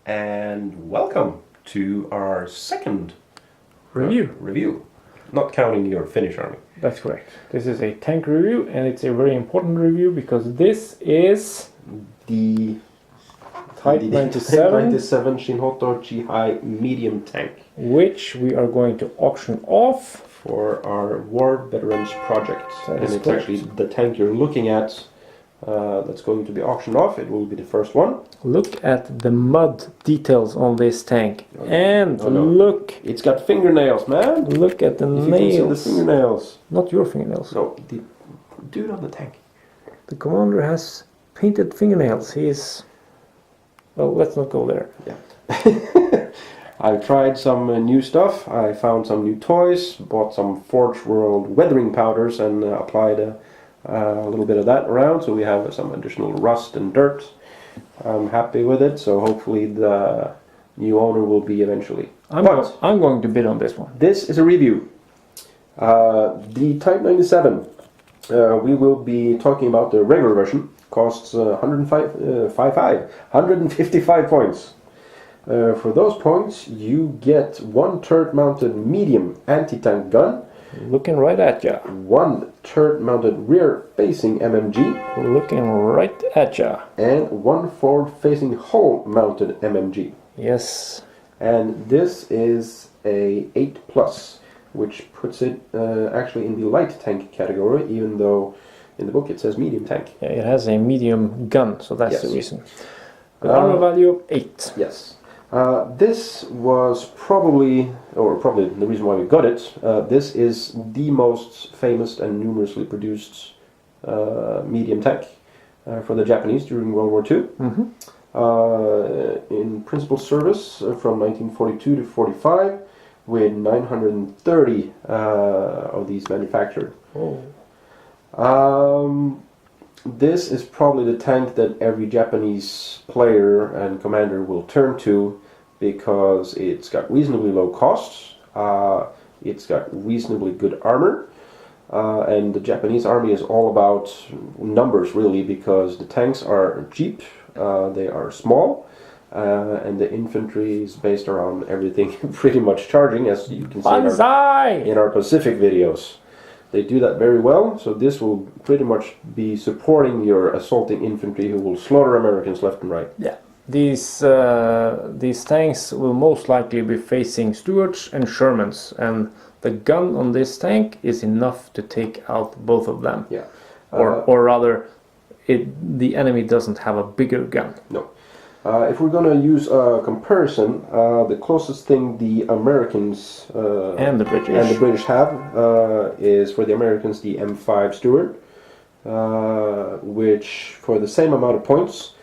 and welcome to our second review. Not counting your Finnish army. That's correct. This is a tank review, and it's a very important review because this is The Type 97, 97 Shinhoto GI medium tank which we are going to auction off. for our War Veterans project. That And is it's correct. actually the tank you're looking at that's going to be auctioned off. It will be the first one. Look at the mud details on this tank, and Oh, no. look It's got fingernails, man! at the If you can see the nails. fingernails. Not your fingernails. No, the dude on the tank. The commander has painted fingernails. He is... Well, let's not go there. Yeah. I've tried some new stuff. I found some new toys, bought some Forge World weathering powders, and applied a little bit of that around, so we have some additional rust and dirt. I'm happy with it, so hopefully the new owner will be eventually. I'm going to bid on this one. This is a review. The Type 97. We will be talking about the regular version. Costs 155 points. For those points, you get one turret-mounted medium anti-tank gun, Looking right at ya. one turret-mounted rear-facing MMG, Looking right at ya. and one forward-facing hull-mounted MMG. Yes. And this is a 8+, which puts it actually in the light tank category, even though in the book it says medium tank. Yeah, it has a medium gun, so that's Yes. the reason. The armor value of 8. Yes. This was probably the reason why we got it. This is the most famous and numerously produced medium tank for the Japanese during World War II. In principal service from 1942 to 45, with 930 of these manufactured. This is probably the tank that every Japanese player and commander will turn to because it's got reasonably low costs, it's got reasonably good armor, and the Japanese army is all about numbers really, because the tanks are cheap, they are small, and the infantry is based around everything pretty much charging, as you can see in our Pacific videos. They do that very well, so this will pretty much be supporting your assaulting infantry who will slaughter Americans left and right. Yeah. These tanks will most likely be facing Stuarts and Shermans, and the gun on this tank is enough to take out both of them. Yeah. Or rather, the enemy doesn't have a bigger gun. No. If we're going to use a comparison, the closest thing the Americans And the British. have is, for the Americans, the M5 Stuart, which for the same amount of points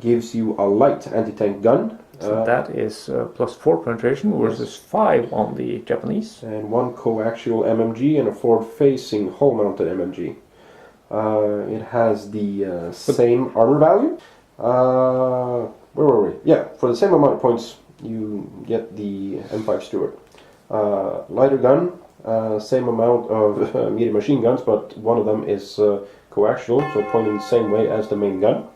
gives you a light anti-tank gun. So that is +4 penetration versus 5 on the Japanese. And one coaxial MMG and a forward-facing hull-mounted MMG. It has the same armor value. Where were we? Yeah, for the same amount of points, you get the M5 Stuart. Lighter gun, same amount of medium machine guns, but one of them is coaxial, so pointing the same way as the main gun.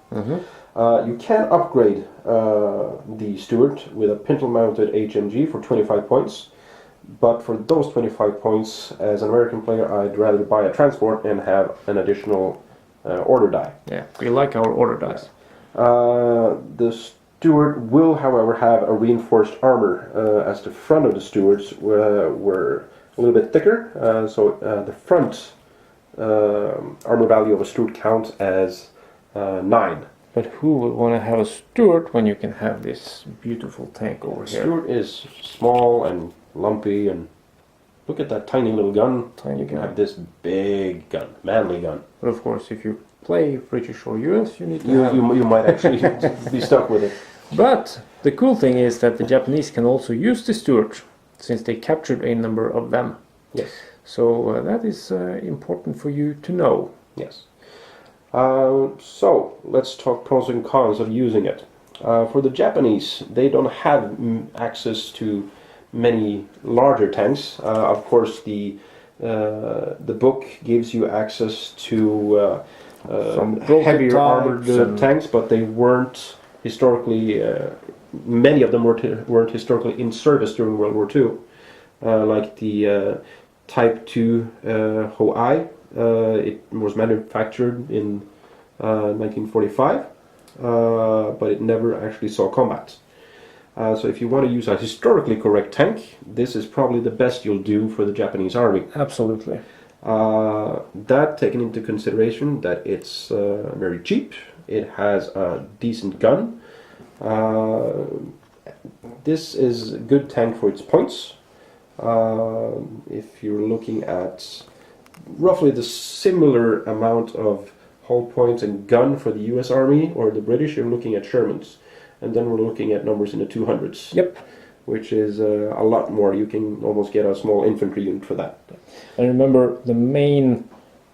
You can upgrade the Stuart with a pintle-mounted HMG for 25 points, but for those 25 points, as an American player, I'd rather buy a transport and have an additional order die. Yeah, we like our order dice. The Stuart will, however, have a reinforced armor, as the front of the Stuarts were a little bit thicker, so the front armor value of a Stuart counts as 9. But who would want to have a Stuart when you can have this beautiful tank over here? Stuart is small and lumpy, and look at that tiny little gun. Tiny You can gun. have this big gun, manly gun. But of course, if you play British or US, you need to have... You might actually be stuck with it. But the cool thing is that the Japanese can also use the Stuart, since they captured a number of them. Yes. So that is important for you to know. Yes. So let's talk pros and cons of using it. For the Japanese, they don't have access to many larger tanks. Of course, the book gives you access to Some heavier prototypes armored tanks, but they weren't historically many of them weren't historically in service during World War II, like the Type 2 Hoai. It was manufactured in 1945, but it never actually saw combat. So if you want to use a historically correct tank, this is probably the best you'll do for the Japanese army. Absolutely. That taken into consideration that it's very cheap, it has a decent gun. This is a good tank for its points. If you're looking at roughly the similar amount of hull points and gun for the US Army or the British, you're looking at Shermans. And then we're looking at numbers in the 200s. Yep. Which is a lot more. You can almost get a small infantry unit for that. And remember, the main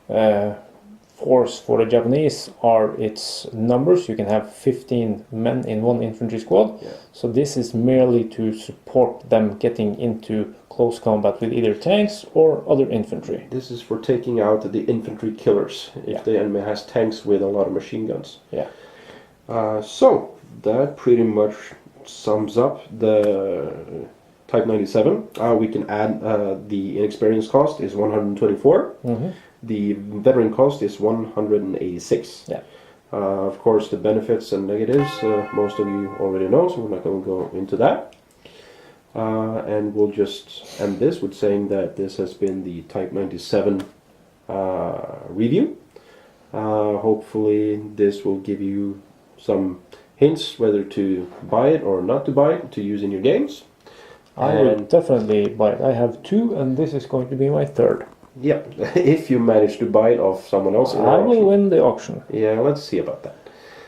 force for the Japanese are its numbers. You can have 15 men in one infantry squad. Yeah. So this is merely to support them getting into close combat with either tanks or other infantry. This is for taking out the infantry killers if the enemy has tanks with a lot of machine guns. Yeah. So that pretty much sums up the Type 97. We can add the inexperience cost is 124. Mm-hmm. The veteran cost is 186. Yeah. Of course, the benefits and negatives, most of you already know, so we're not going to go into that. And we'll just end this with saying that this has been the Type 97 review. Hopefully this will give you some hints whether to buy it or not to buy it to use in your games. I would definitely buy it. I have 2 and this is going to be my 3rd. Yeah, if you manage to buy it off someone else in I an will auction. win the auction. Yeah, let's see about that.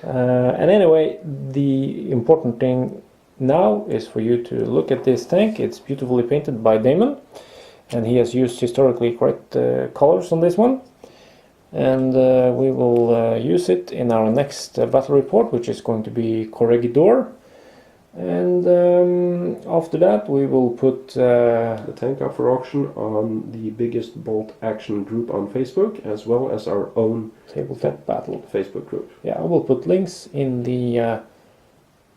And anyway, the important thing now is for you to look at this tank. It's beautifully painted by Damon, and he has used historically correct colors on this one. And we will use it in our next battle report, which is going to be Corregidor. And after that we will put the tank up for auction on the biggest bolt action group on Facebook, as well as our own Tabletopbattle Facebook group. Yeah, I will put links in the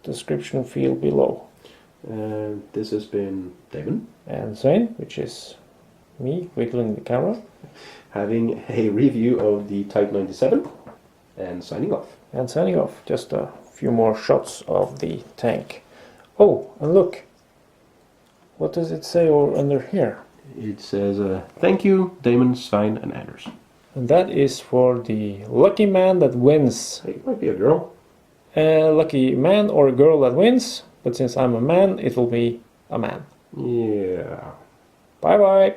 description field below. And this has been Damon And Zane, which is me wiggling the camera. having a review of the Type 97 and signing off. And signing off. Just a few more shots of the tank. Oh, and look. What does it say under here? It says, thank you, Damon, Svein, and Anders. And that is for the lucky man that wins. It might be a girl. A lucky man or a girl that wins. But since I'm a man, it will be a man. Yeah. Bye bye.